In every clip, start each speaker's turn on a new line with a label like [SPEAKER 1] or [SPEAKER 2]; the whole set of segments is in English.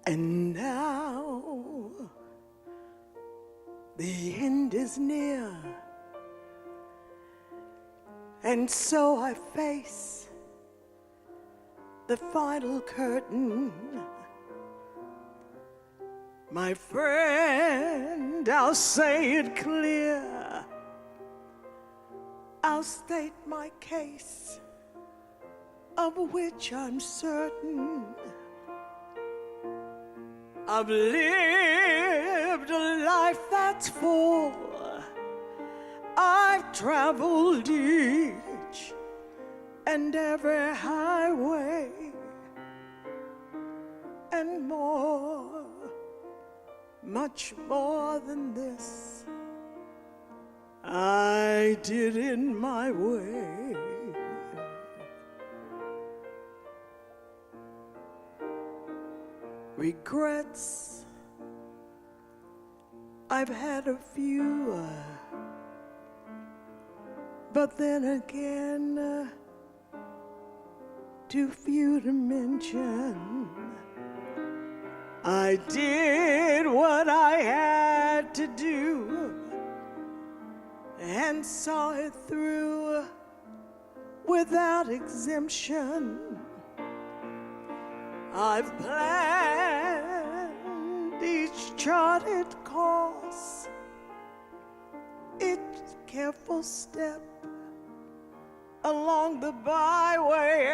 [SPEAKER 1] And now the end is near, and so I face the final curtain. My friend, I'll say it clear. I'll state my case, of which I'm certain. I've lived a life that's full. I've traveled each and every highway and more, much more than this, I did in my way. Regrets, I've had a few, but then again, too few to mention. I did what I had to do and saw it through without exemption. I've planned each charted course, each careful step along the byway,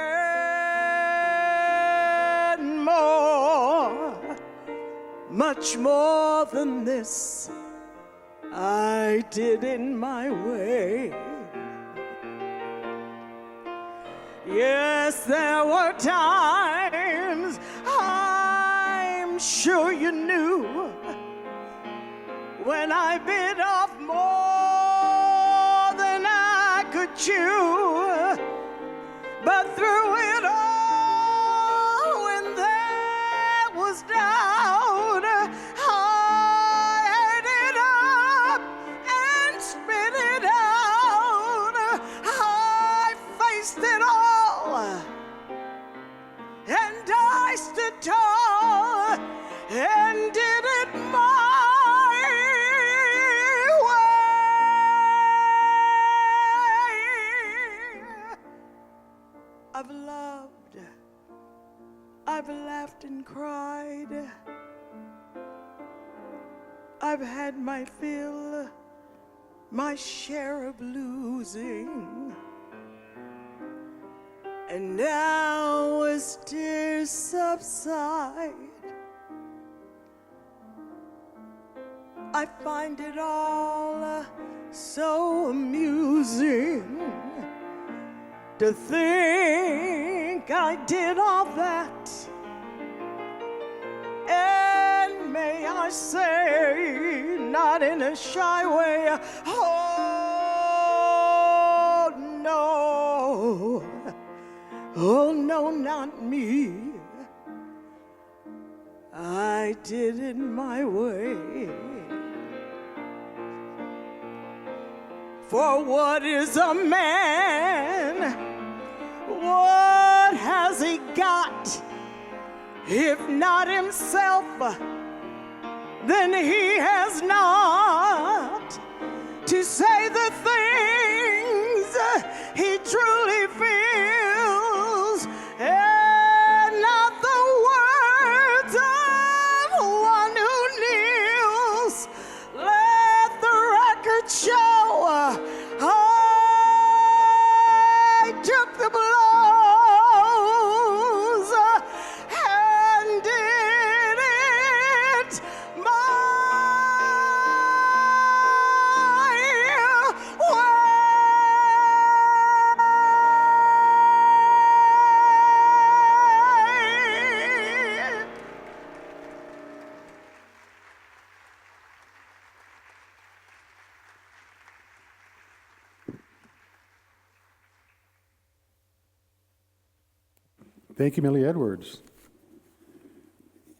[SPEAKER 1] and more, much more than this, I did in my way. Yes, there were times I'm sure you knew when I bit off more than I could chew. But through it all, when there was doubt, I ate it up and spit it out. I faced it all, and I stood tall and did it my way. I've loved, I've laughed and cried, I've had my fill, my share of losing. And now as tears subside, I find it all so amusing to think I did all that. And may I say, not in a shy way, oh no. Oh, no, not me. I did it my way. For what is a man? What has he got? If not himself, then he has not to say the things he truly feels, and not the words of one who kneels. Let the record show I took the blows and did it my way.
[SPEAKER 2] Thank you, Millie Edwards.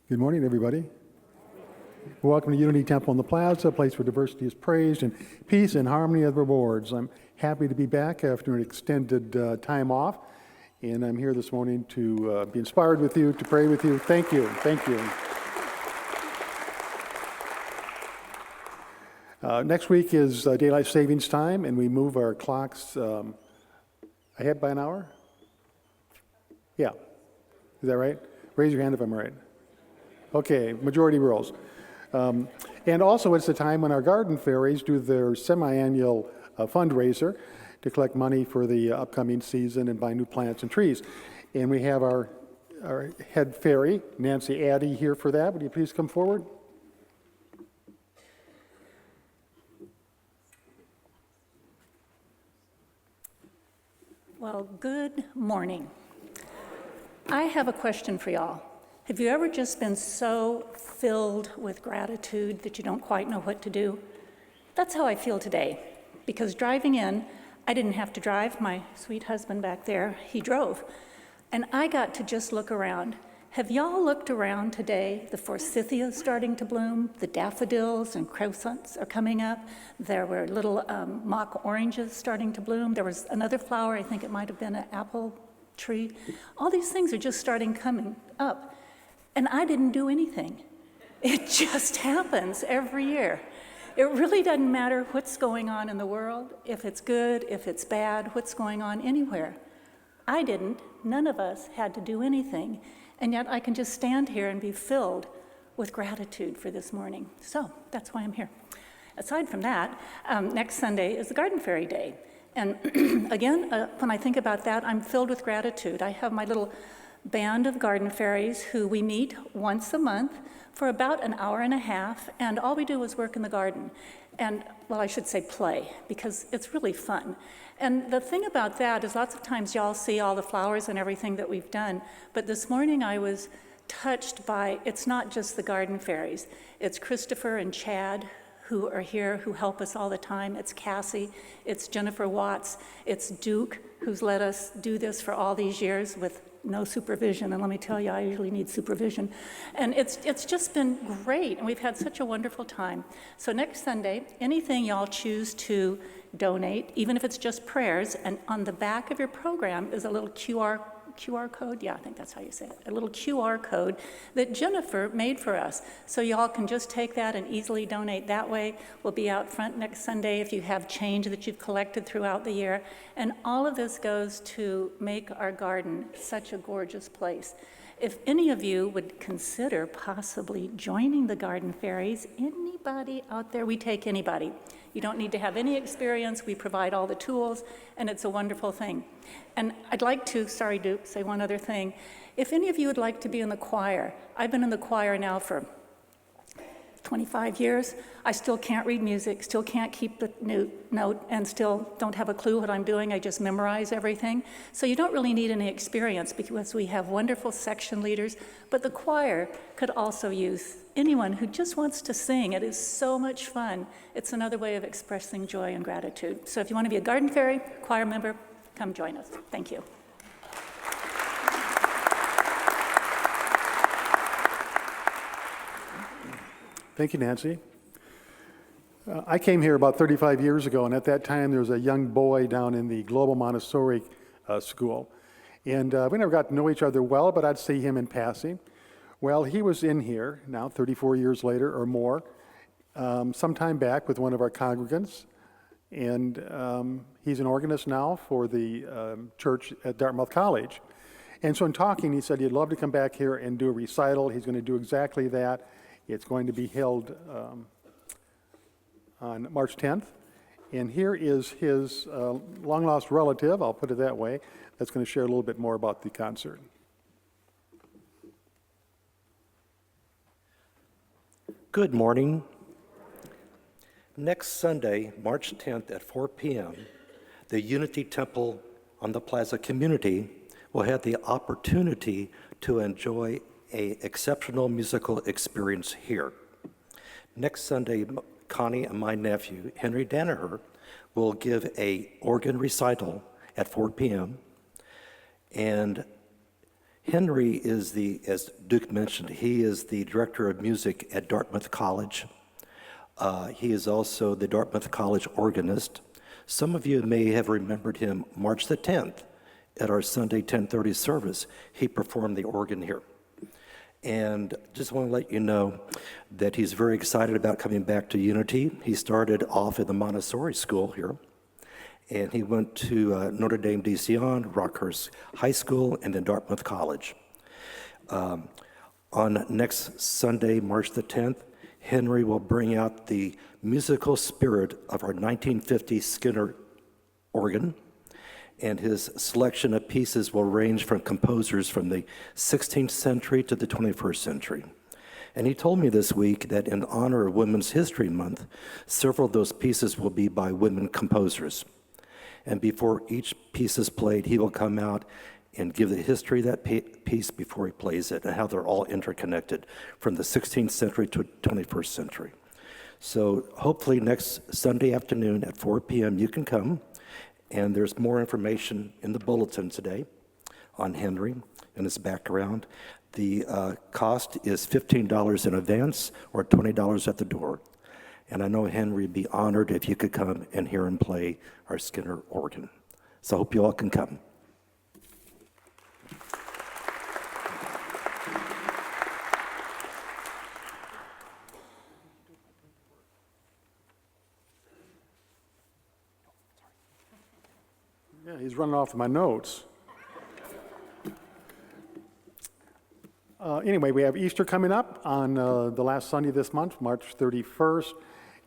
[SPEAKER 2] Good morning, everybody. Welcome to Unity Temple in the Plaza, a place where diversity is praised and peace and harmony are rewards. I'm happy to be back after an extended time off, and I'm here this morning to be inspired with you, to pray with you. Thank you. Thank you. Next week is daylight savings time, and we move our clocks ahead by an hour? Yeah. Is that right? Raise your hand if I'm right. Okay, majority rules. And also, it's the time when our garden fairies do their semi-annual fundraiser to collect money for the upcoming season and buy new plants and trees. And we have our head fairy, Nancy Addy, here for that. Would you please come forward?
[SPEAKER 3] Well, good morning. I have a question for y'all. Have you ever just been so filled with gratitude that you don't quite know what to do? That's how I feel today, because driving in, I didn't have to drive. My sweet husband back there, he drove. And I got to just look around. Have y'all looked around today? The forsythia is starting to bloom. The daffodils and crescents are coming up. There were little mock oranges starting to bloom. There was another flower, I think it might have been an apple tree. All these things are just starting coming up. And I didn't do anything. It just happens every year. It really doesn't matter what's going on in the world, if it's good, if it's bad, what's going on anywhere. I didn't. None of us had to do anything. And yet I can just stand here and be filled with gratitude for this morning. So that's why I'm here. Aside from that, next Sunday is the Garden Fairy Day. And again, when I think about that, I'm filled with gratitude. I have my little band of garden fairies who we meet once a month for about an hour and a half, and all we do is work in the garden. And, well, I should say play, because it's really fun. And the thing about that is lots of times y'all see all the flowers and everything that we've done, but this morning I was touched by, it's not just the garden fairies. It's Christopher and Chad who are here, who help us all the time. It's Cassie, it's Jennifer Watts, it's Duke, who's let us do this for all these years with no supervision, and let me tell you, I usually need supervision. And it's just been great, and we've had such a wonderful time. So next Sunday, anything y'all choose to donate, even if it's just prayers, and on the back of your program is a little QR code, yeah, I think that's how you say it, a little QR code that Jennifer made for us. So y'all can just take that and easily donate that way. We'll be out front next Sunday if you have change that you've collected throughout the year. And all of this goes to make our garden such a gorgeous place. If any of you would consider possibly joining the Garden Fairies, anybody out there, we take anybody. You don't need to have any experience. We provide all the tools, and it's a wonderful thing. And I'd like to, sorry, Duke, say one other thing. If any of you would like to be in the choir, I've been in the choir now for 25 years. I still can't read music, still can't keep the note, and still don't have a clue what I'm doing. I just memorize everything. So you don't really need any experience because we have wonderful section leaders, but the choir could also use anyone who just wants to sing. It is so much fun. It's another way of expressing joy and gratitude. So if you want to be a garden fairy, choir member, come join us. Thank you.
[SPEAKER 2] Thank you, Nancy. I came here about 35 years ago, and at that time there was a young boy down in the Global Montessori school. And we never got to know each other well, but I'd see him in passing. Well, he was in here now, 34 years later or more, some time back with one of our congregants. And he's an organist now for the church at Dartmouth College. And so in talking, he said he'd love to come back here and do a recital. He's going to do exactly that. It's going to be held on March 10th. And here is his long-lost relative, I'll put it that way, that's going to share a little bit more about the concert.
[SPEAKER 4] Good morning. Next Sunday, March 10th at 4 p.m., the Unity Temple on the Plaza community will have the opportunity to enjoy an exceptional musical experience here. Next Sunday, Connie and my nephew, Henry Danaher, will give an organ recital at 4 p.m. And Henry is as Duke mentioned, he is the director of music at Dartmouth College. He is also the Dartmouth College organist. Some of you may have remembered him March the 10th at our Sunday 10:30 service. He performed the organ here. And just want to let you know that he's very excited about coming back to Unity. He started off at the Montessori school here, and he went to Notre Dame de Sion, Rockhurst High School, and then Dartmouth College. On next Sunday, March the 10th, Henry will bring out the musical spirit of our 1950 Skinner organ, and his selection of pieces will range from composers from the 16th century to the 21st century. And he told me this week that in honor of Women's History Month, several of those pieces will be by women composers. And before each piece is played, he will come out and give the history of that piece before he plays it and how they're all interconnected from the 16th century to 21st century. So hopefully next Sunday afternoon at 4 p.m. you can come. And there's more information in the bulletin today on Henry and his background. The cost is $15 in advance or $20 at the door. And I know Henry would be honored if you could come and hear him play our Skinner organ. So I hope you all can come.
[SPEAKER 2] Yeah, he's running off with my notes. Anyway, we have Easter coming up on the last Sunday of this month, March 31st.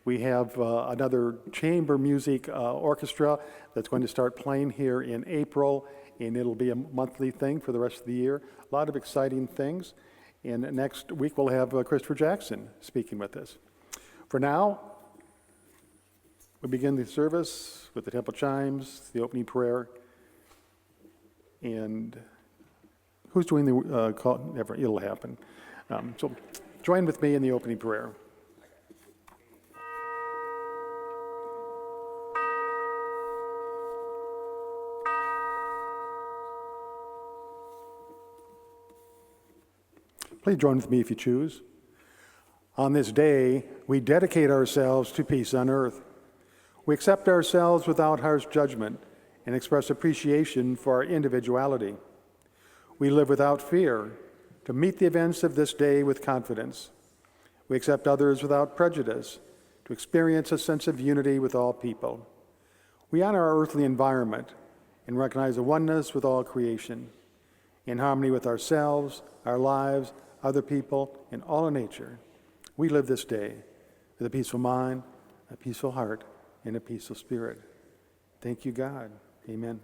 [SPEAKER 2] We have another chamber music orchestra that's going to start playing here in April, and it'll be a monthly thing for the rest of the year. A lot of exciting things. And next week we'll have Christopher Jackson speaking with us. For now, we begin the service with the temple chimes, the opening prayer, and who's doing the call? Never, it'll happen. So join with me in the opening prayer. Please join with me if you choose. On this day, we dedicate ourselves to peace on earth. We accept ourselves without harsh judgment and express appreciation for our individuality. We live without fear to meet the events of this day with confidence. We accept others without prejudice to experience a sense of unity with all people. We honor our earthly environment and recognize the oneness with all creation, in harmony with ourselves, our lives, other people, and all of nature. We live this day with a peaceful mind, a peaceful heart, and a peaceful spirit. Thank you, God. Amen.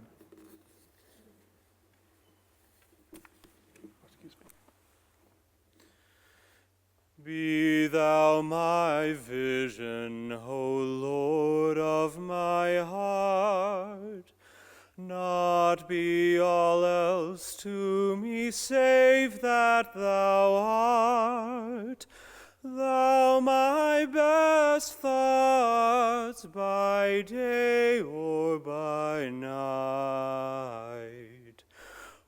[SPEAKER 1] Be thou my vision, O Lord of my heart. Not be all else to me save that thou art. Thou my best thoughts by day or by night.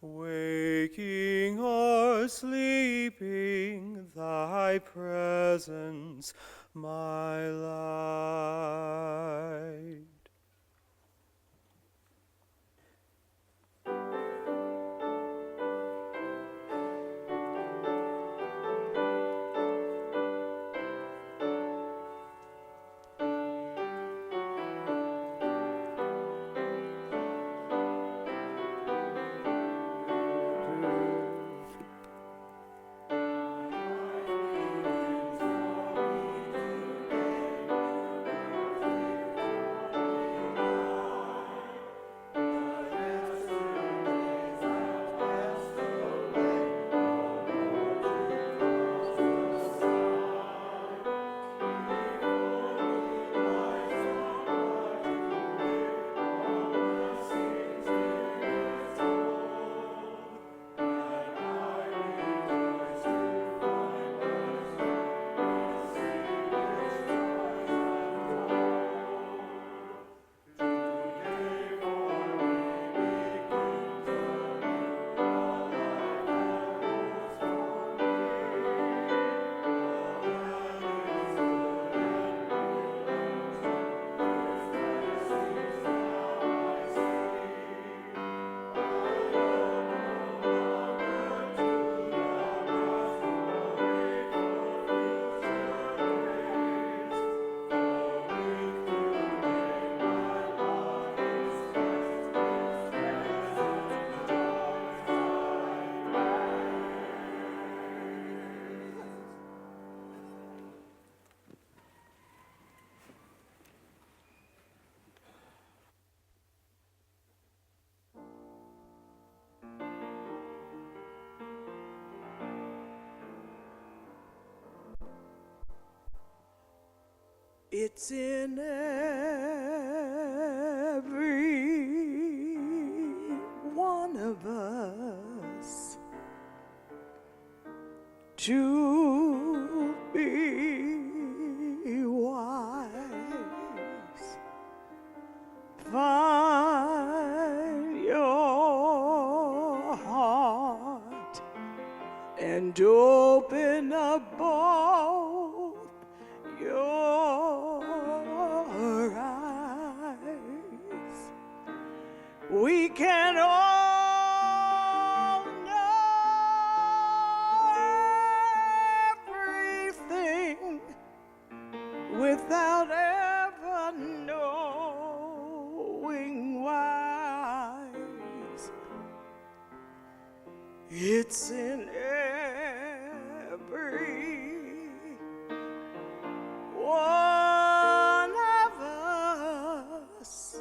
[SPEAKER 1] Waking or sleeping, thy presence my light. It's in every one of us to be wise. Find your heart and open up both your eyes. We can all know everything without ever knowing wise. It's in every one of us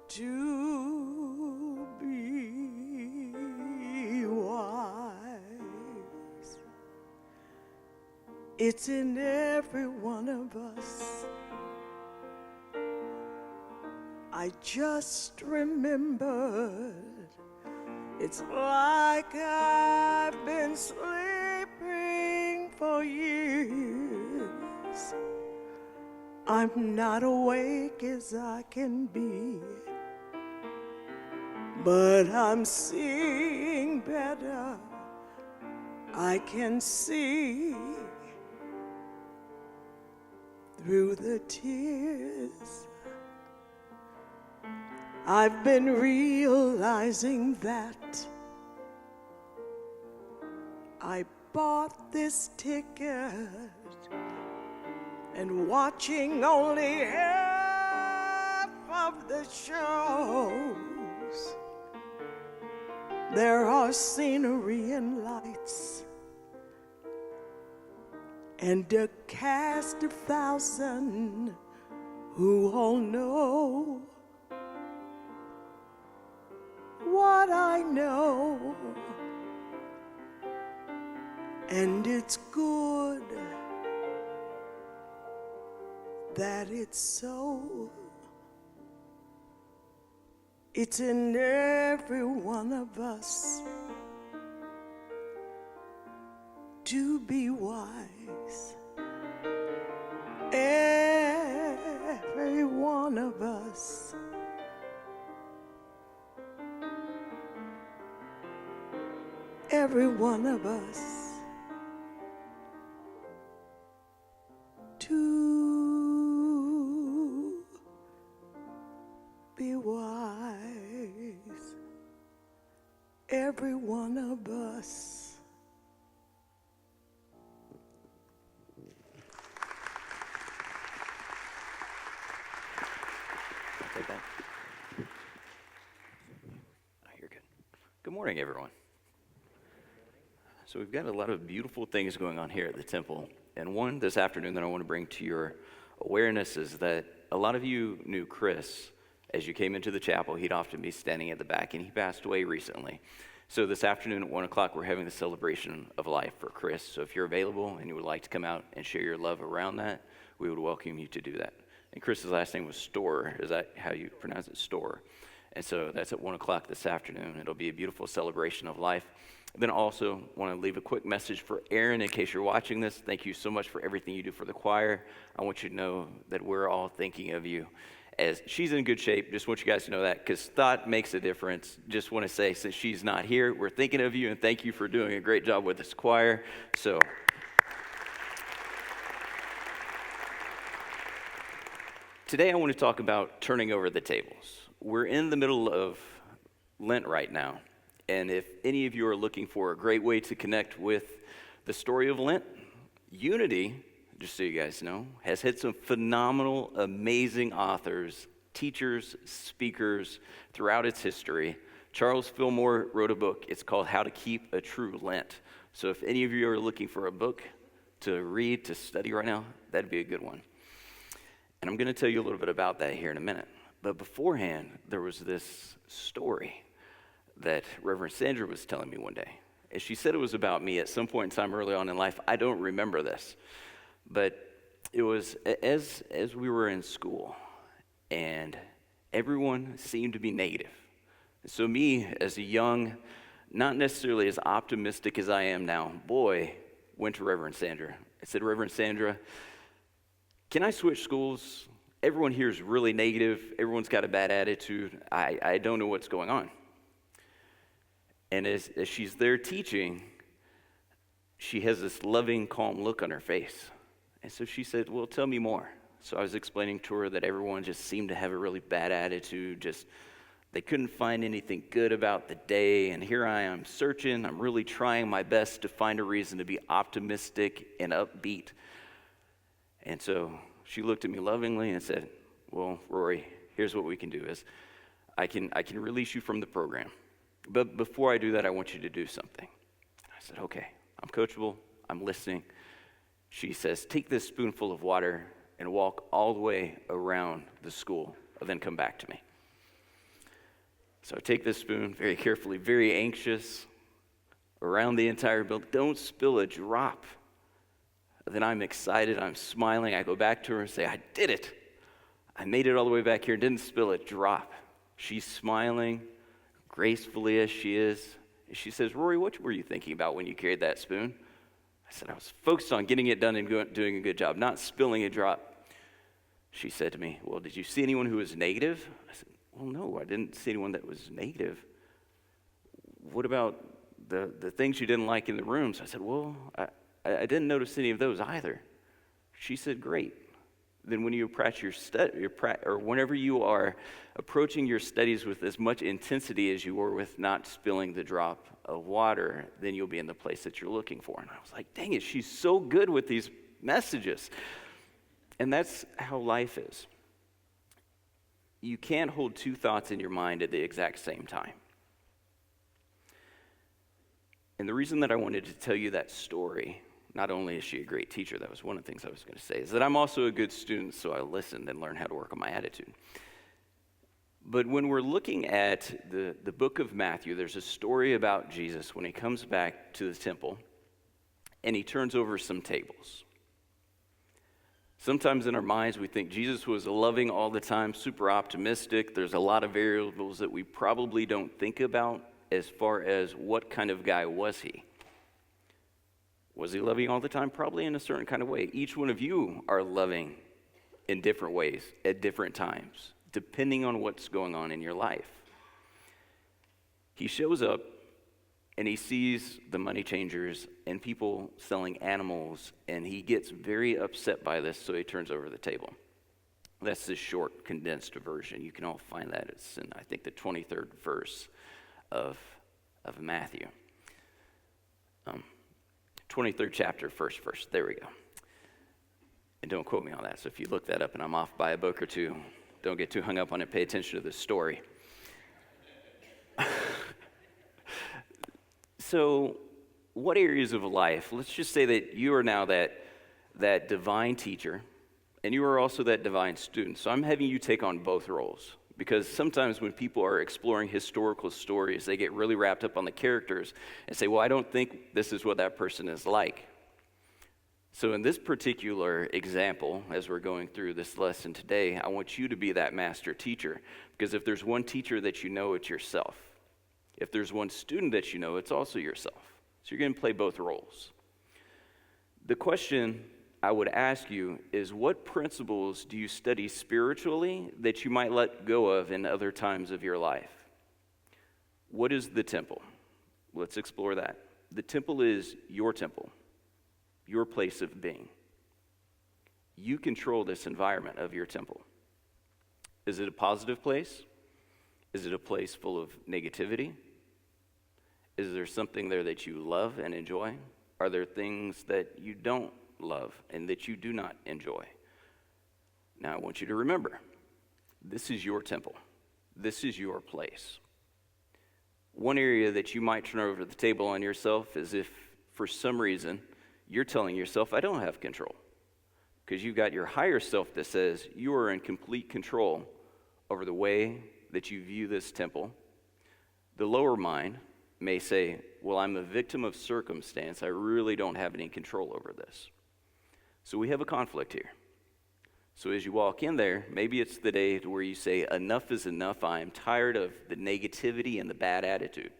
[SPEAKER 1] to be wise. It's in every one of us. I just remembered, it's like I've been sleeping for years. I'm not awake as I can be, but I'm seeing better. I can see through the tears. I've been realizing that I bought this ticket and watching only half of the shows. There are scenery and lights and a cast of 1,000 who all know what I know, and it's good that it's so. It's in every one of us to be wise. Every one of us. Every one of us to be wise. Every one of us.
[SPEAKER 5] I'll take that. Oh, you're good. Good morning, everyone. So we've got a lot of beautiful things going on here at the temple. And one this afternoon that I want to bring to your awareness is that a lot of you knew Chris. As you came into the chapel, he'd often be standing at the back, and he passed away recently. So this afternoon at 1 o'clock, we're having the celebration of life for Chris. So if you're available and you would like to come out and share your love around that, we would welcome you to do that. And Chris's last name was Store. Is that how you pronounce it? Store. And so that's at 1 o'clock this afternoon. It'll be a beautiful celebration of life. Then also want to leave a quick message for Erin in case you're watching this. Thank you so much for everything you do for the choir. I want you to know that we're all thinking of you. As she's in good shape, just want you guys to know that because thought makes a difference. Just want to say, since she's not here, we're thinking of you and thank you for doing a great job with this choir. So today I want to talk about turning over the tables. We're in the middle of Lent right now. And if any of you are looking for a great way to connect with the story of Lent, Unity, just so you guys know, has had some phenomenal, amazing authors, teachers, speakers throughout its history. Charles Fillmore wrote a book. It's called How to Keep a True Lent. So if any of you are looking for a book to read, to study right now, that'd be a good one. And I'm going to tell you a little bit about that here in a minute. But beforehand, there was this story that Reverend Sandra was telling me one day. And she said it was about me at some point in time early on in life. I don't remember this. But it was as we were in school, and everyone seemed to be negative. So me, as a young, not necessarily as optimistic as I am now, boy, went to Reverend Sandra. I said, Reverend Sandra, can I switch schools? Everyone here is really negative. Everyone's got a bad attitude. I don't know what's going on. And as she's there teaching, she has this loving, calm look on her face. And so she said, well, tell me more. So I was explaining to her that everyone just seemed to have a really bad attitude, they couldn't find anything good about the day, and here I am searching. I'm really trying my best to find a reason to be optimistic and upbeat. And so she looked at me lovingly and said, well, Rory, here's what we can do is I can release you from the program. But before I do that, I want you to do something. I said, okay, I'm coachable, I'm listening. She says, take this spoonful of water and walk all the way around the school, and then come back to me. So I take this spoon very carefully, very anxious, around the entire building. Don't spill a drop. Then I'm excited, I'm smiling. I go back to her and say, I did it. I made it all the way back here, didn't spill a drop. She's smiling, gracefully as she is. She says, Rory, what were you thinking about when you carried that spoon? I said, I was focused on getting it done and doing a good job, not spilling a drop. She said to me, well, did you see anyone who was negative? I said, well, no, I didn't see anyone that was negative. What about the things you didn't like in the rooms? I said, well, I didn't notice any of those either. She said, great. Then when you approach or whenever you are approaching your studies with as much intensity as you were with not spilling the drop of water, then you'll be in the place that you're looking for. And I was like, dang it, she's so good with these messages. And that's how life is. You can't hold two thoughts in your mind at the exact same time. And the reason that I wanted to tell you that story, not only is she a great teacher, that was one of the things I was going to say, is that I'm also a good student, so I listened and learned how to work on my attitude. But when we're looking at the book of Matthew, there's a story about Jesus when he comes back to the temple, and he turns over some tables. Sometimes in our minds, we think Jesus was loving all the time, super optimistic. There's a lot of variables that we probably don't think about as far as what kind of guy was he. Was he loving all the time? Probably in a certain kind of way. Each one of you are loving in different ways at different times, depending on what's going on in your life. He shows up and he sees the money changers and people selling animals, and he gets very upset by this, so he turns over the table. That's the short, condensed version. You can all find that. It's in, I think, the 23rd verse of Matthew. 23rd chapter, first verse. There we go. And don't quote me on that. So if you look that up and I'm off by a book or two, don't get too hung up on it. Pay attention to this story. So what areas of life, let's just say that you are now that divine teacher, and you are also that divine student. So I'm having you take on both roles, because sometimes when people are exploring historical stories, they get really wrapped up on the characters and say, well, I don't think this is what that person is like. So in this particular example, as we're going through this lesson today, I want you to be that master teacher, because if there's one teacher that you know, it's yourself. If there's one student that you know, it's also yourself. So you're going to play both roles. The question I would ask you is, what principles do you study spiritually that you might let go of in other times of your life? What is the temple? Let's explore that. The temple is your temple, your place of being. You control this environment of your temple. Is it a positive place? Is it a place full of negativity? Is there something there that you love and enjoy? Are there things that you don't love and that you do not enjoy? Now I want you to remember, this is your temple. This is your place. One area that you might turn over the table on yourself is if for some reason you're telling yourself, I don't have control. Because you've got your higher self that says you are in complete control over the way that you view this temple. The lower mind may say, well, I'm a victim of circumstance. I really don't have any control over this. So we have a conflict here. So as you walk in there, maybe it's the day where you say, enough is enough. I am tired of the negativity and the bad attitude.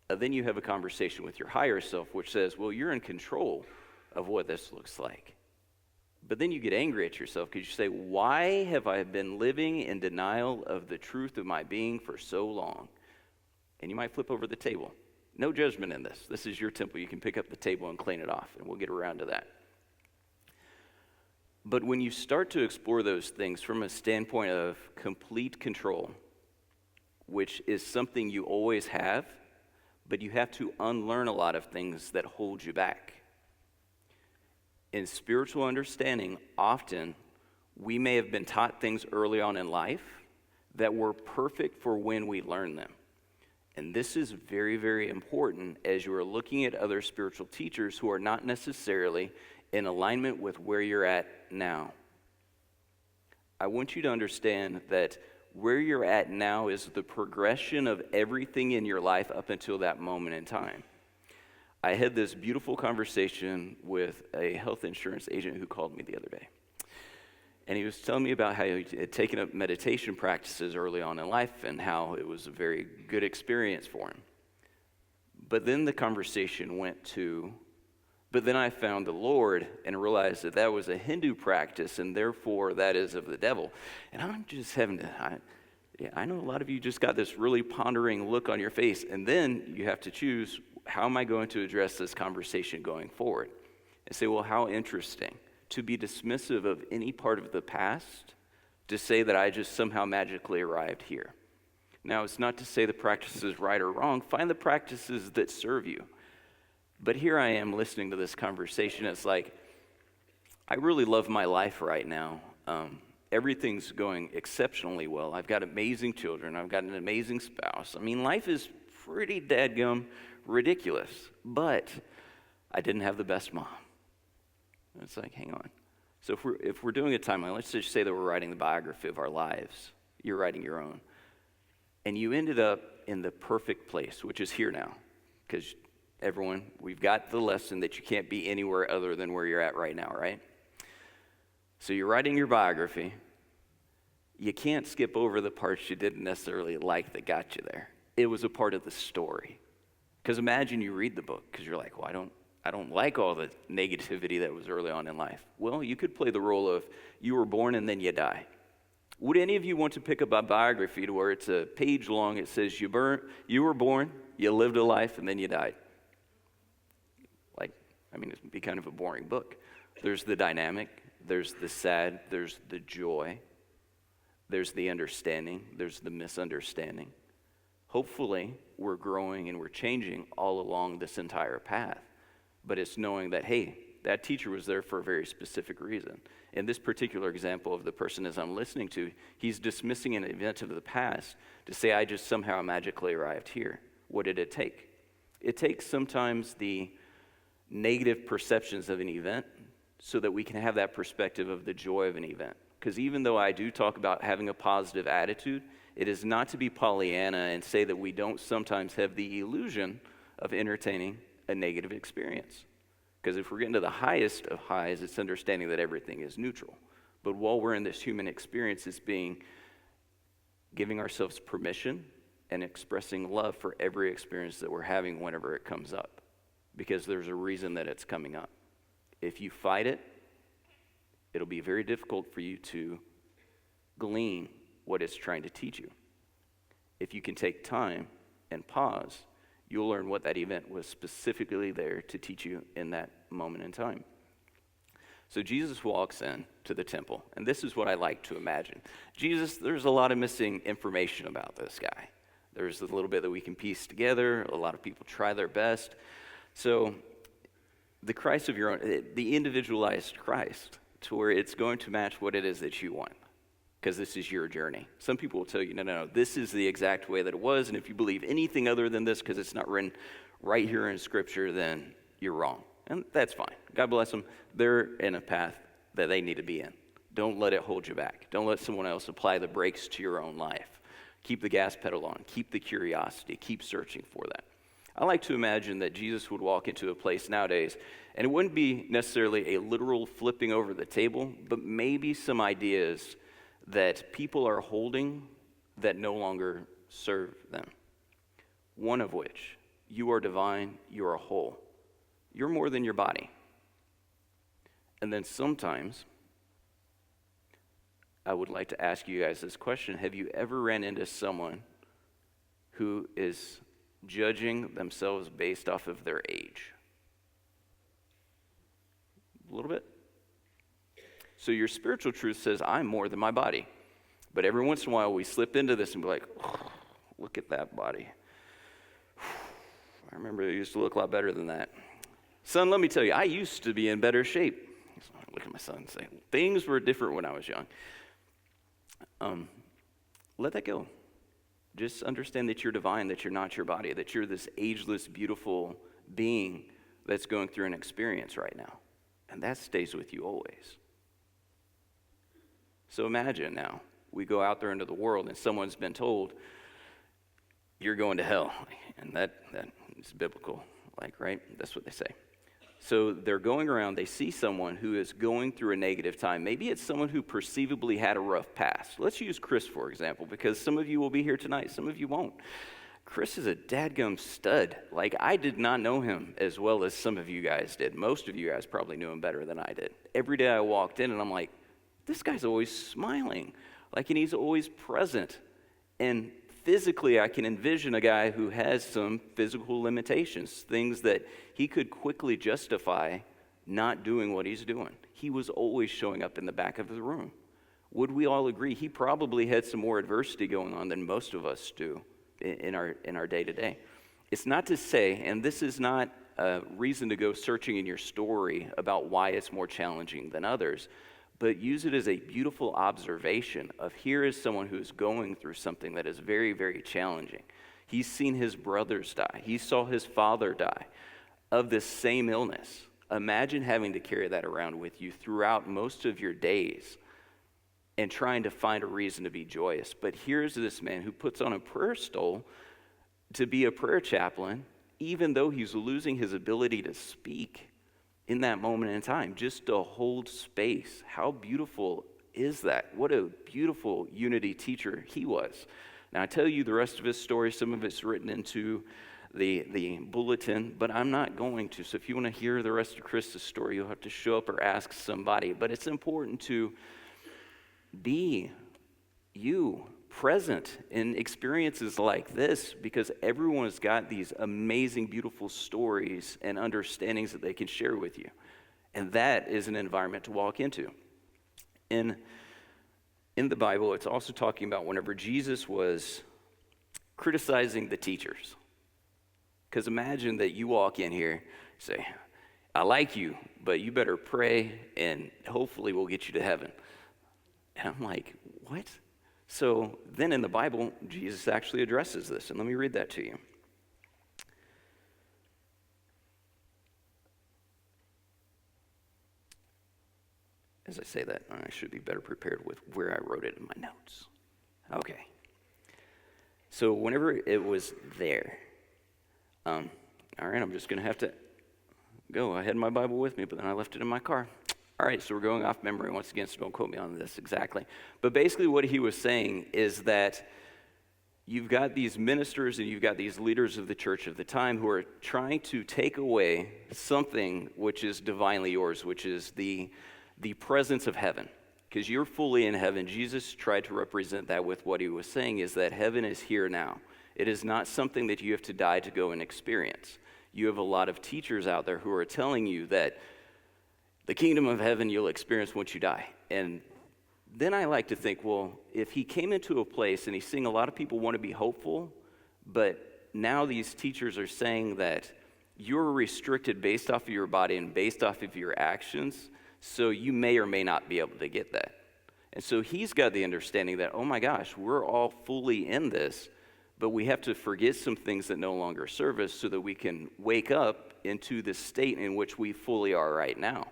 [SPEAKER 5] Then you have a conversation with your higher self, which says, well, you're in control of what this looks like. But then you get angry at yourself because you say, why have I been living in denial of the truth of my being for so long? And you might flip over the table. No judgment in this. This is your temple. You can pick up the table and clean it off, and we'll get around to that. But when you start to explore those things from a standpoint of complete control, which is something you always have, but you have to unlearn a lot of things that hold you back. In spiritual understanding, often we may have been taught things early on in life that were perfect for when we learn them. And this is very, very important as you are looking at other spiritual teachers who are not necessarily in alignment with where you're at now. I want you to understand that where you're at now is the progression of everything in your life up until that moment in time. I had this beautiful conversation with a health insurance agent who called me the other day. And he was telling me about how he had taken up meditation practices early on in life and how it was a very good experience for him. But then the conversation went to, but then I found the Lord and realized that that was a Hindu practice and therefore that is of the devil. And I'm just having to, I know a lot of you just got this really pondering look on your face, and then you have to choose, how am I going to address this conversation going forward? And say, well, how interesting to be dismissive of any part of the past, to say that I just somehow magically arrived here. Now, it's not to say the practice is right or wrong. Find the practices that serve you. But here I am listening to this conversation. It's like, I really love my life right now. Everything's going exceptionally well. I've got amazing children. I've got an amazing spouse. I mean, life is pretty dadgum ridiculous. But I didn't have the best mom. It's like, hang on. So if we're doing a timeline, let's just say that we're writing the biography of our lives. You're writing your own. And you ended up in the perfect place, which is here now. Because everyone, we've got the lesson that you can't be anywhere other than where you're at right now, right? So you're writing your biography. You can't skip over the parts you didn't necessarily like that got you there. It was a part of the story. Because imagine you read the book, because you're like, well, I don't like all the negativity that was early on in life. Well, you could play the role of you were born and then you die. Would any of you want to pick up a biography to where it's a page long, it says you were born, you lived a life, and then you died? It'd be kind of a boring book. There's the dynamic, there's the sad, there's the joy, there's the understanding, there's the misunderstanding. Hopefully, we're growing and we're changing all along this entire path. But it's knowing that, hey, that teacher was there for a very specific reason. In this particular example of the person as I'm listening to, he's dismissing an event of the past to say, I just somehow magically arrived here. What did it take? It takes sometimes the negative perceptions of an event so that we can have that perspective of the joy of an event. Because even though I do talk about having a positive attitude, it is not to be Pollyanna and say that we don't sometimes have the illusion of entertaining a negative experience. Because if we're getting to the highest of highs, it's understanding that everything is neutral. But while we're in this human experience, it's giving ourselves permission and expressing love for every experience that we're having whenever it comes up. Because there's a reason that it's coming up. If you fight it, it'll be very difficult for you to glean what it's trying to teach you. If you can take time and pause, you'll learn what that event was specifically there to teach you in that moment in time. So Jesus walks in to the temple, and this is what I like to imagine. Jesus, there's a lot of missing information about this guy. There's a little bit that we can piece together. A lot of people try their best. So the Christ of your own, the individualized Christ, to where it's going to match what it is that you want, because this is your journey. Some people will tell you, no, this is the exact way that it was, and if you believe anything other than this, because it's not written right here in Scripture, then you're wrong. And that's fine. God bless them. They're in a path that they need to be in. Don't let it hold you back. Don't let someone else apply the brakes to your own life. Keep the gas pedal on. Keep the curiosity. Keep searching for that. I like to imagine that Jesus would walk into a place nowadays, and it wouldn't be necessarily a literal flipping over the table, but maybe some ideas that people are holding that no longer serve them. One of which, you are divine, you are whole. You're more than your body. And then sometimes, I would like to ask you guys this question. Have you ever ran into someone who is judging themselves based off of their age? A little bit. So your spiritual truth says, I'm more than my body. But every once in a while we slip into this and be like, oh, look at that body. I remember it used to look a lot better than that. Son, let me tell you, I used to be in better shape. So I look at my son and say, things were different when I was young. Let that go. Just understand that you're divine, that you're not your body, that you're this ageless, beautiful being that's going through an experience right now. And that stays with you always. So imagine now, we go out there into the world and someone's been told, you're going to hell. And that is biblical, right? That's what they say. So they're going around, they see someone who is going through a negative time. Maybe it's someone who perceivably had a rough past. Let's use Chris, for example, because some of you will be here tonight, some of you won't. Chris is a dadgum stud. I did not know him as well as some of you guys did. Most of you guys probably knew him better than I did. Every day I walked in and I'm like, this guy's always smiling. And he's always present. And physically, I can envision a guy who has some physical limitations, things that he could quickly justify not doing what he's doing. He was always showing up in the back of the room. Would we all agree he probably had some more adversity going on than most of us do in our day-to-day? It's not to say, and this is not a reason to go searching in your story about why it's more challenging than others, but use it as a beautiful observation of here is someone who's going through something that is very, very challenging. He's seen his brothers die. He saw his father die of this same illness. Imagine having to carry that around with you throughout most of your days and trying to find a reason to be joyous. But here's this man who puts on a prayer stole to be a prayer chaplain, even though he's losing his ability to speak in that moment in time, just to hold space. How beautiful is that? What a beautiful unity teacher he was. Now, I tell you the rest of his story, some of it's written into the bulletin, but I'm not going to. So if you want to hear the rest of Chris's story, you'll have to show up or ask somebody. But it's important to be you, present in experiences like this, because everyone's got these amazing, beautiful stories and understandings that they can share with you. And that is an environment to walk into. In the Bible, it's also talking about whenever Jesus was criticizing the teachers. Because imagine that you walk in here, say, I like you, but you better pray and hopefully we'll get you to heaven. And I'm like, what? So then in the Bible, Jesus actually addresses this. And let me read that to you. As I say that, I should be better prepared with where I wrote it in my notes. Okay. So whenever it was there, all right, I'm just going to have to go. I had my Bible with me, but then I left it in my car. All right, so we're going off memory once again, so don't quote me on this exactly. But basically what he was saying is that you've got these ministers and you've got these leaders of the church of the time who are trying to take away something which is divinely yours, which is the presence of heaven. Because you're fully in heaven. Jesus tried to represent that with what he was saying is that heaven is here now. It is not something that you have to die to go and experience. You have a lot of teachers out there who are telling you that the kingdom of heaven you'll experience once you die. And then I like to think, well, if he came into a place and he's seeing a lot of people want to be hopeful, but now these teachers are saying that you're restricted based off of your body and based off of your actions, so you may or may not be able to get that. And so he's got the understanding that, oh my gosh, we're all fully in this, but we have to forget some things that no longer serve us so that we can wake up into the state in which we fully are right now.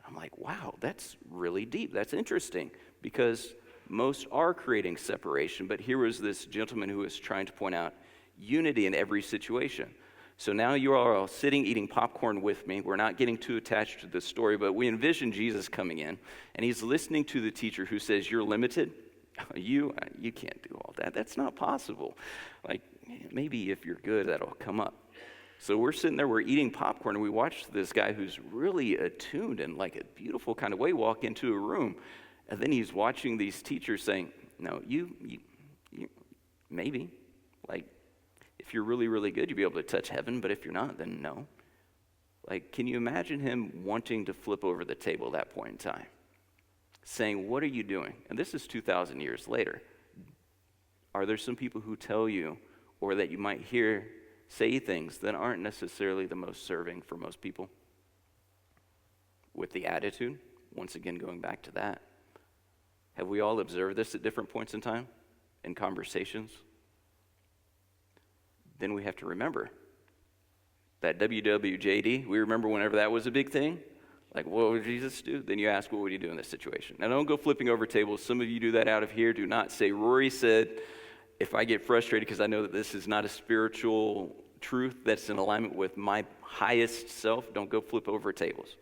[SPEAKER 5] I'm like, wow, that's really deep. That's interesting, because most are creating separation, but here was this gentleman who was trying to point out unity in every situation. So now you are all sitting eating popcorn with me. We're not getting too attached to the story, but we envision Jesus coming in, and he's listening to the teacher who says, you're limited. You can't do all that. That's not possible. Like, maybe if you're good, that'll come up. So we're sitting there, we're eating popcorn, and we watch this guy who's really attuned in like a beautiful kind of way walk into a room. And then he's watching these teachers saying, no, you maybe. Like, if you're really, really good, you'll be able to touch heaven, but if you're not, then no. Like, can you imagine him wanting to flip over the table at that point in time? Saying, what are you doing? And this is 2,000 years later. Are there some people who tell you, or that you might hear say things that aren't necessarily the most serving for most people? With the attitude, once again going back to that. Have we all observed this at different points in time, in conversations? Then we have to remember that WWJD, we remember whenever that was a big thing. Like, what would Jesus do? Then you ask, what would he do in this situation? Now, don't go flipping over tables. Some of you do that out of here. Do not say, Rory said, if I get frustrated because I know that this is not a spiritual truth that's in alignment with my highest self, don't go flip over tables.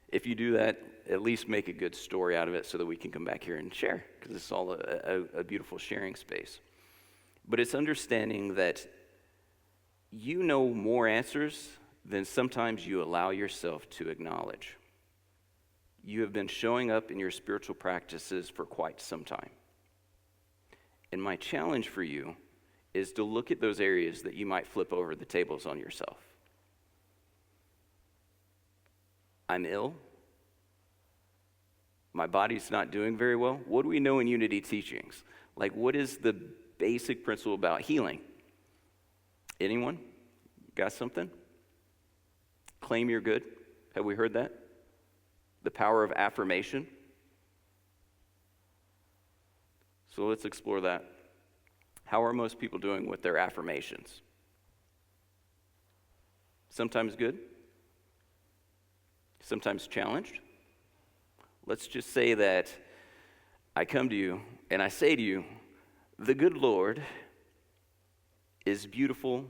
[SPEAKER 5] If you do that, at least make a good story out of it so that we can come back here and share, because it's all a beautiful sharing space. But it's understanding that you know more answers than sometimes you allow yourself to acknowledge. You have been showing up in your spiritual practices for quite some time. And my challenge for you is to look at those areas that you might flip over the tables on yourself. I'm ill. My body's not doing very well. What do we know in Unity teachings? Like, what is the basic principle about healing? Anyone? Got something? Claim you're good. Have we heard that? The power of affirmation. So let's explore that. How are most people doing with their affirmations? Sometimes good. Sometimes challenged. Let's just say that I come to you and I say to you, the good Lord is beautiful,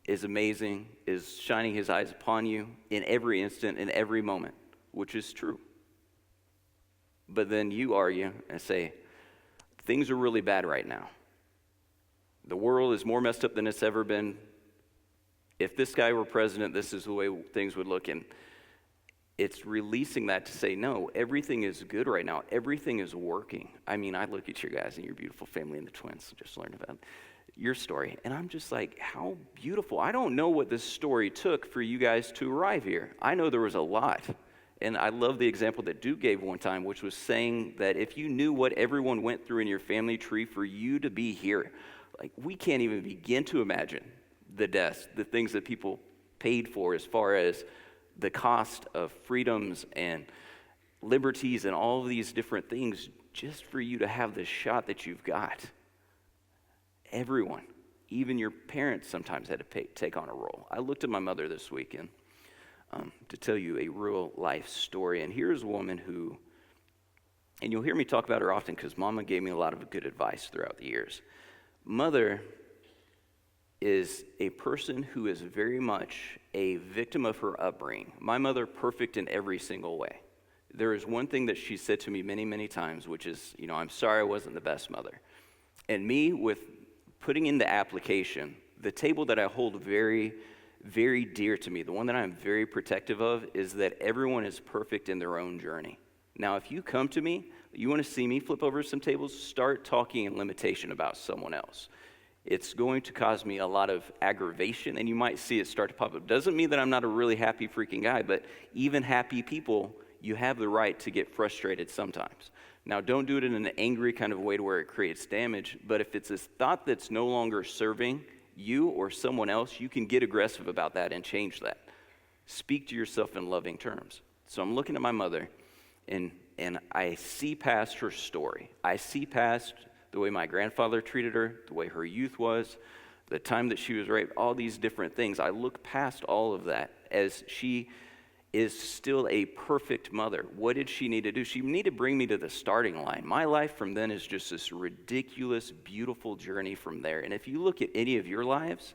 [SPEAKER 5] is amazing, is shining his eyes upon you in every instant, in every moment, which is true. But then you argue and say, things are really bad right now. The world is more messed up than it's ever been. If this guy were president, this is the way things would look. And it's releasing that to say, no, everything is good right now. Everything is working. I mean, I look at you guys and your beautiful family and the twins, just learned about your story. And I'm just like, how beautiful. I don't know what this story took for you guys to arrive here. I know there was a lot. And I love the example that Duke gave one time, which was saying that if you knew what everyone went through in your family tree for you to be here, like, we can't even begin to imagine the deaths, the things that people paid for as far as the cost of freedoms and liberties and all of these different things just for you to have the shot that you've got. Everyone, even your parents sometimes had to take on a role. I looked at my mother this weekend to tell you a real life story. And here's a woman who, and you'll hear me talk about her often because Mama gave me a lot of good advice throughout the years. Mother is a person who is very much a victim of her upbringing. My mother, perfect in every single way. There is one thing that she said to me many, many times, which is, I'm sorry I wasn't the best mother. And me, with putting in the application, the table that I hold very, very dear to me, the one that I'm very protective of, is that everyone is perfect in their own journey. Now, if you come to me, you want to see me flip over some tables, start talking in limitation about someone else. It's going to cause me a lot of aggravation, and you might see it start to pop up. Doesn't mean that I'm not a really happy freaking guy, but even happy people, you have the right to get frustrated sometimes. Now, don't do it in an angry kind of way to where it creates damage, but if it's a thought that's no longer serving you or someone else, you can get aggressive about that and change that. Speak to yourself in loving terms. So I'm looking at my mother, and I see past her story. I see past the way my grandfather treated her, the way her youth was, the time that she was raped, all these different things. I look past all of that as she is still a perfect mother. What did she need to do? She needed to bring me to the starting line. My life from then is just this ridiculous, beautiful journey from there. And if you look at any of your lives,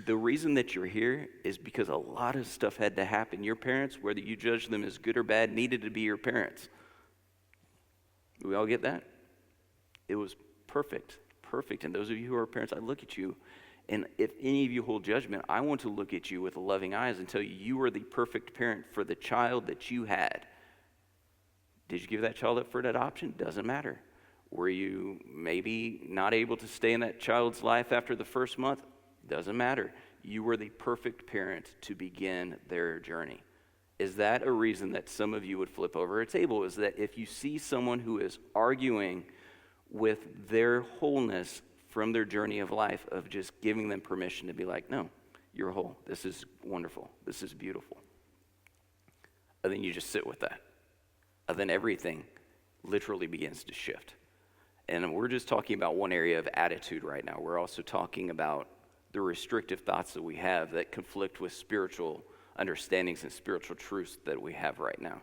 [SPEAKER 5] The reason that you're here is because a lot of stuff had to happen. Your parents, whether you judge them as good or bad, needed to be your parents. Do we all get that? It was perfect. And those of you who are parents, I look at you, and if any of you hold judgment, I want to look at you with loving eyes and tell you, you are the perfect parent for the child that you had. Did you give that child up for an adoption? Doesn't matter. Were you maybe not able to stay in that child's life after the first month? Doesn't matter. You were the perfect parent to begin their journey. Is that a reason that some of you would flip over a table? Is that if you see someone who is arguing with their wholeness from their journey of life, of just giving them permission to be like, no, you're whole. This is wonderful. This is beautiful. And then you just sit with that. And then everything literally begins to shift. And we're just talking about one area of attitude right now. We're also talking about the restrictive thoughts that we have that conflict with spiritual understandings and spiritual truths that we have right now.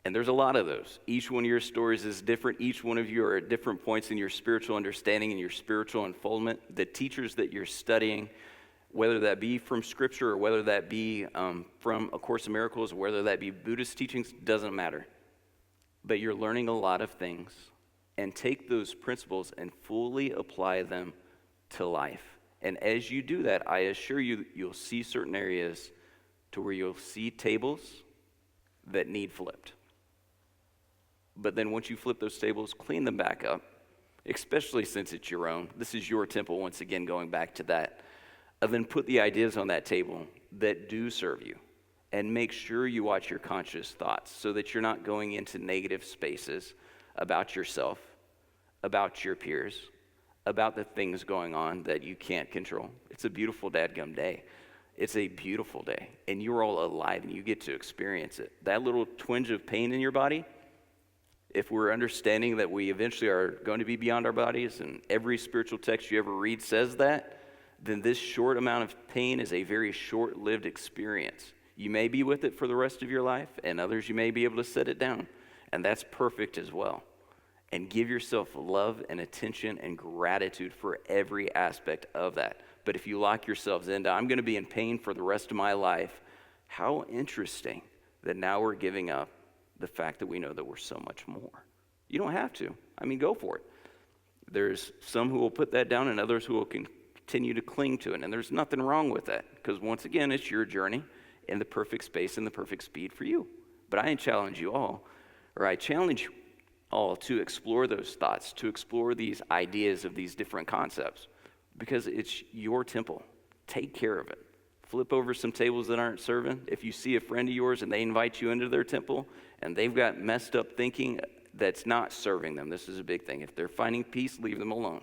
[SPEAKER 5] And there's a lot of those. Each one of your stories is different. Each one of you are at different points in your spiritual understanding and your spiritual unfoldment. The teachers that you're studying, whether that be from Scripture or whether that be from A Course in Miracles, or whether that be Buddhist teachings, doesn't matter. But you're learning a lot of things, and take those principles and fully apply them to life. And as you do that, I assure you, you'll see certain areas to where you'll see tables that need flipped. But then once you flip those tables, clean them back up, especially since it's your own. This is your temple, once again, going back to that. And then put the ideas on that table that do serve you. And make sure you watch your conscious thoughts so that you're not going into negative spaces about yourself, about your peers, about the things going on that you can't control. It's a beautiful dadgum day. It's a beautiful day. And you're all alive and you get to experience it. That little twinge of pain in your body, if we're understanding that we eventually are going to be beyond our bodies, and every spiritual text you ever read says that, then this short amount of pain is a very short-lived experience. You may be with it for the rest of your life, and others you may be able to set it down, and that's perfect as well. And give yourself love and attention and gratitude for every aspect of that. But if you lock yourselves into, I'm going to be in pain for the rest of my life, how interesting that now we're giving up the fact that we know that we're so much more. You don't have to. I mean, go for it. There's some who will put that down and others who will continue to cling to it. And there's nothing wrong with that, because once again, it's your journey in the perfect space and the perfect speed for you. But I challenge you all to explore those thoughts, to explore these ideas of these different concepts, because it's your temple. Take care of it. Flip over some tables that aren't serving. If you see a friend of yours and they invite you into their temple and they've got messed up thinking that's not serving them, this is a big thing. If they're finding peace, leave them alone.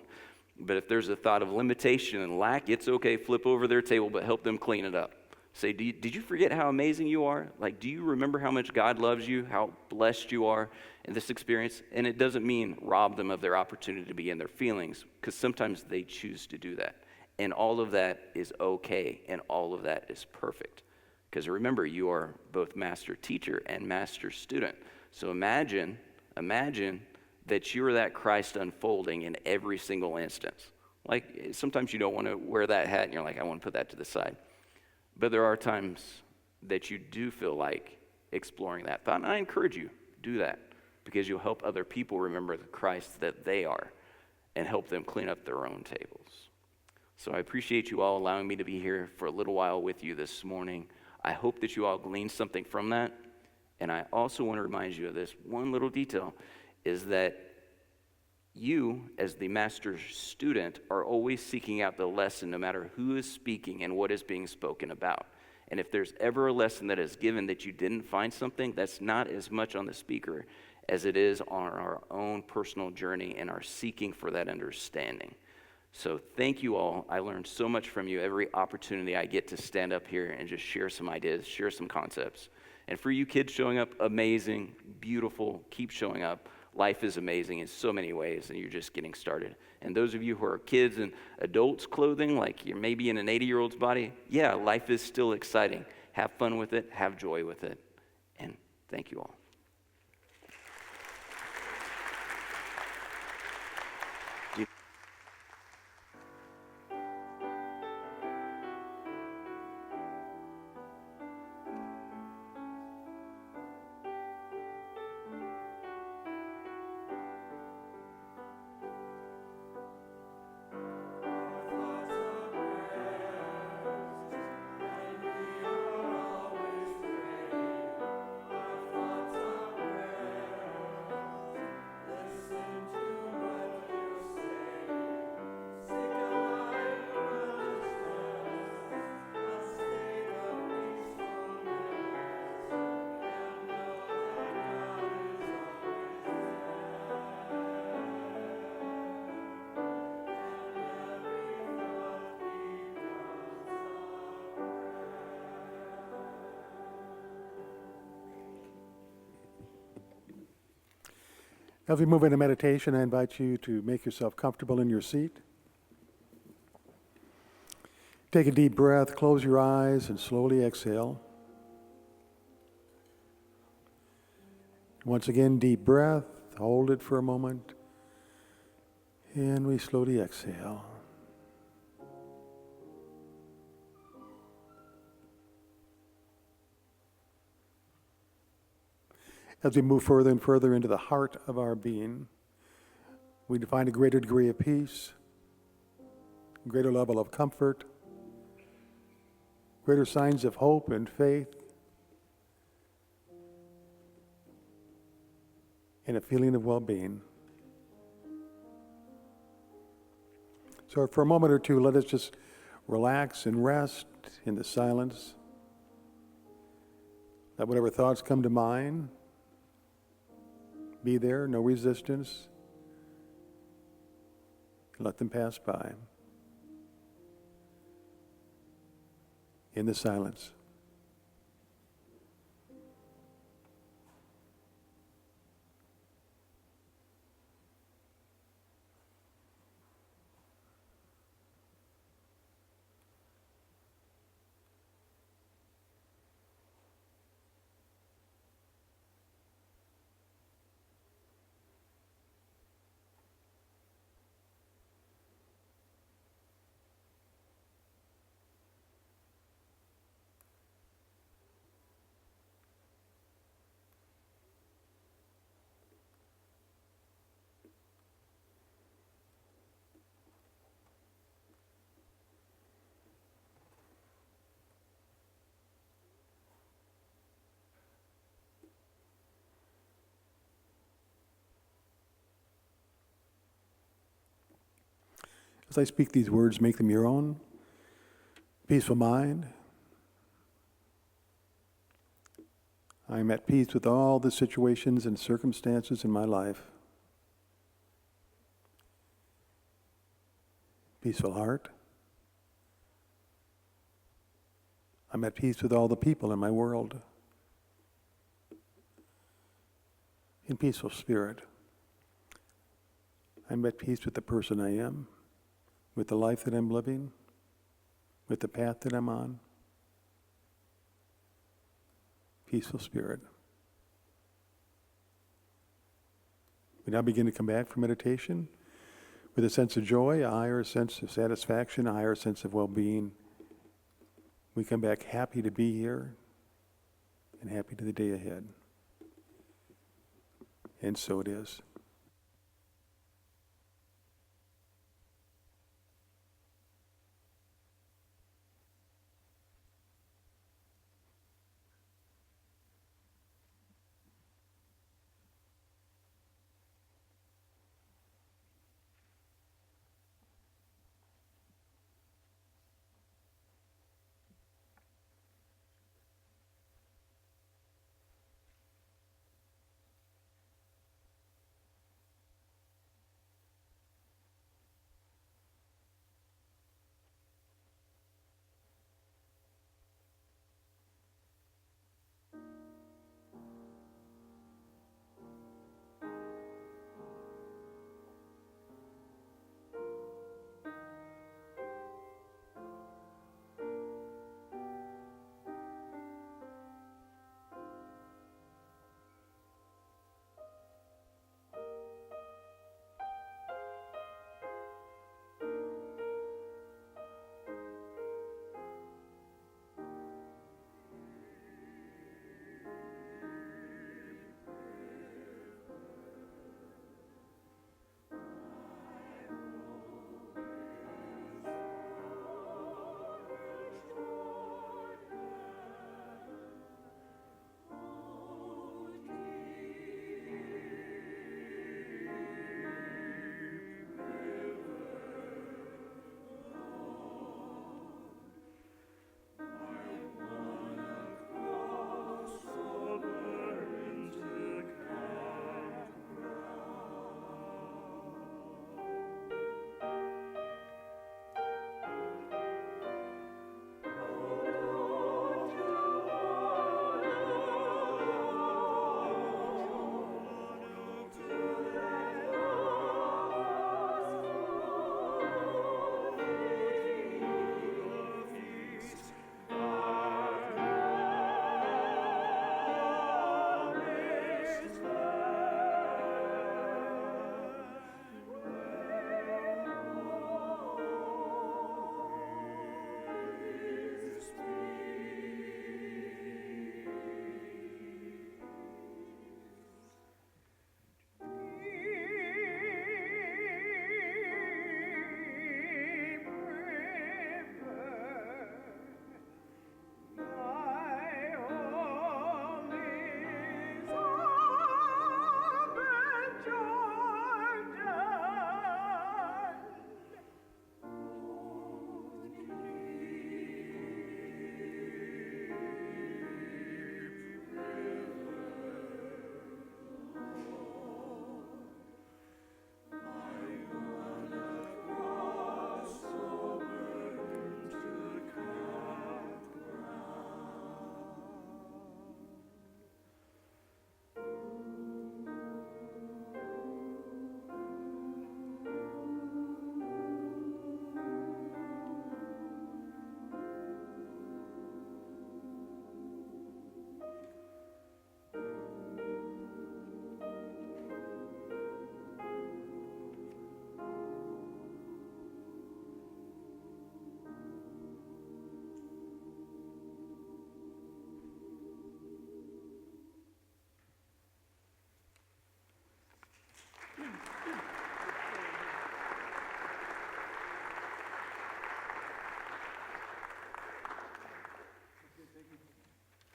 [SPEAKER 5] But if there's a thought of limitation and lack, it's okay, flip over their table, but help them clean it up. Say, did you forget how amazing you are? Like, do you remember how much God loves you, how blessed you are in this experience? And it doesn't mean rob them of their opportunity to be in their feelings, because sometimes they choose to do that. And all of that is okay, and all of that is perfect. Because remember, you are both master teacher and master student. So imagine that you're that Christ unfolding in every single instance. Like, sometimes you don't want to wear that hat, and you're like, I want to put that to the side. But there are times that you do feel like exploring that thought. And I encourage you, do that, because you'll help other people remember the Christ that they are and help them clean up their own tables. So I appreciate you all allowing me to be here for a little while with you this morning. I hope that you all gleaned something from that. And I also want to remind you of this one little detail, is that you, as the master student, are always seeking out the lesson no matter who is speaking and what is being spoken about. And if there's ever a lesson that is given that you didn't find something, that's not as much on the speaker as it is on our own personal journey and our seeking for that understanding. So thank you all. I learned so much from you every opportunity I get to stand up here and just share some ideas, share some concepts. And for you kids showing up, amazing, beautiful, keep showing up. Life is amazing in so many ways, and you're just getting started. And those of you who are kids in adults' clothing, like you're maybe in an 80-year-old's body, yeah, life is still exciting. Have fun with it. Have joy with it. And thank you all.
[SPEAKER 2] As we move into meditation, I invite you to make yourself comfortable in your seat. Take a deep breath, close your eyes, and slowly exhale. Once again, deep breath, hold it for a moment, and we slowly exhale. As we move further and further into the heart of our being, we find a greater degree of peace, a greater level of comfort, greater signs of hope and faith, and a feeling of well-being. So for a moment or two, let us just relax and rest in the silence. Let whatever thoughts come to mind be there, no resistance. Let them pass by in the silence. As I speak these words, make them your own. Peaceful mind. I am at peace with all the situations and circumstances in my life. Peaceful heart. I'm at peace with all the people in my world. In peaceful spirit. I'm at peace with the person I am, with the life that I'm living, with the path that I'm on. Peaceful spirit. We now begin to come back from meditation with a sense of joy, a higher sense of satisfaction, a higher sense of well-being. We come back happy to be here and happy to the day ahead. And so it is.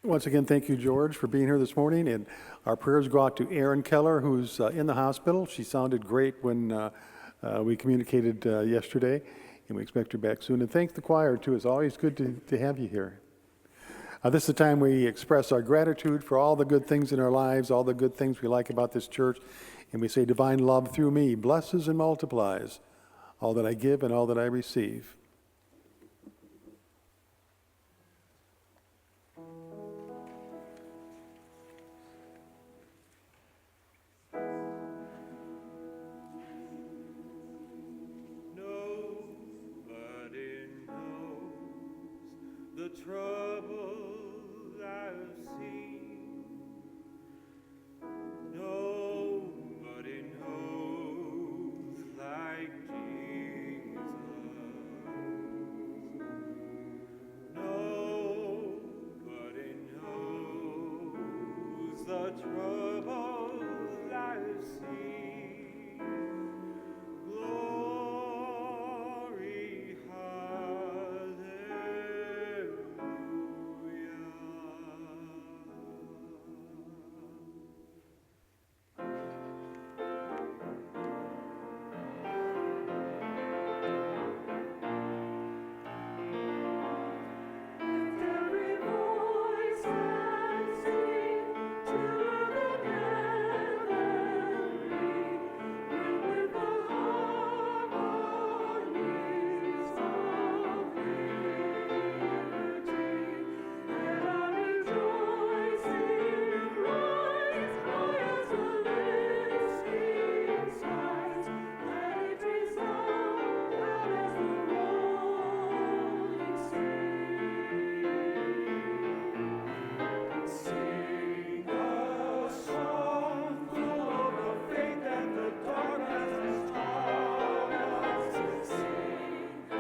[SPEAKER 2] Once again, thank you, George, for being here this morning. And our prayers go out to Erin Keller, who's in the hospital. She sounded great when we communicated yesterday, and we expect her back soon. And thank the choir, too. It's always good to have you here. This is the time we express our gratitude for all the good things in our lives, all the good things we like about this church. And we say, divine love through me blesses and multiplies all that I give and all that I receive.
[SPEAKER 6] Nobody knows the trouble I've seen. Nobody knows like Jesus. Nobody knows the trouble I've seen. Glory, every voice and sing to the heavenly, with the harmonies of liberty. Let our rejoicing rise high as the listening skies. Let it resound loud as the rolling sea. Sing a song full of the faith and the darkness is taught us. Sing a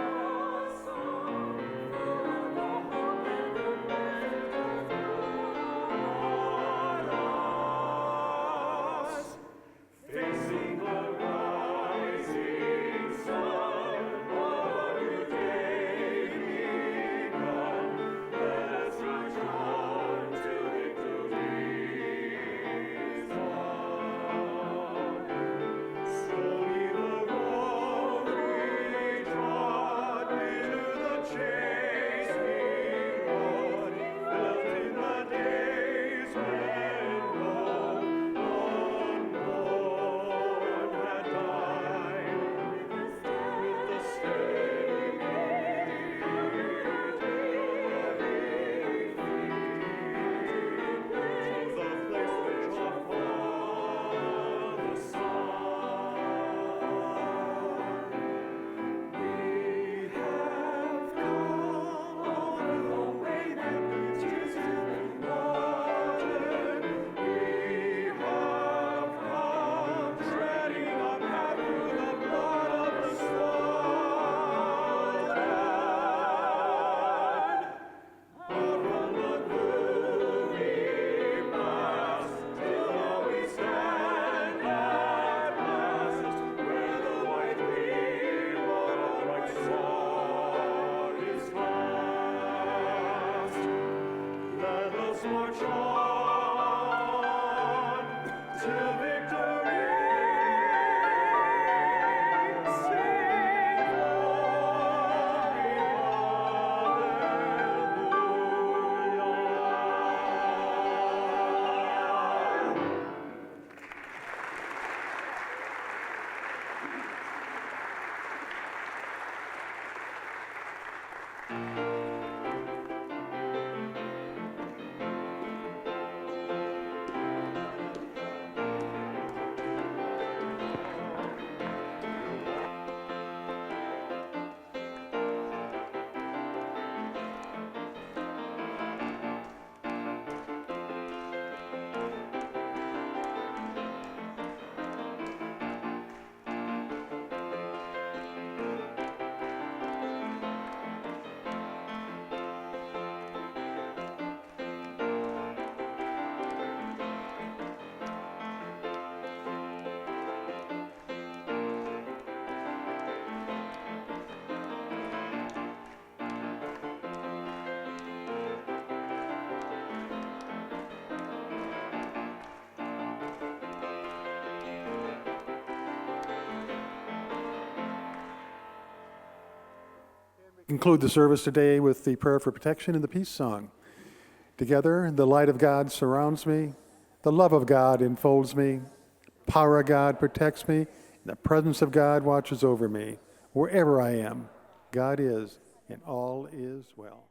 [SPEAKER 6] song full of the hope and the message taught us. Facing the rising sun, what a day begun. Let us march on to victory's dawn. Slowly the road we trod, into the chase we rode, felt in the days when Rome unborn had died. With the steady beating of every to the place which our fathers sought. We have come on the way that leads Jesus in water. We have come treading a path through the blood of the slaughtered. But from the gloomy past, till now we stand at last, where the white beam on our right star is cast. Let us march on till victory. Sing glory, hallelujah.
[SPEAKER 2] conclude the service today with the prayer for protection and the peace song. Together, the light of God surrounds me, the love of God enfolds me, power of God protects me, and the presence of God watches over me. Wherever I am, God is, and all is well.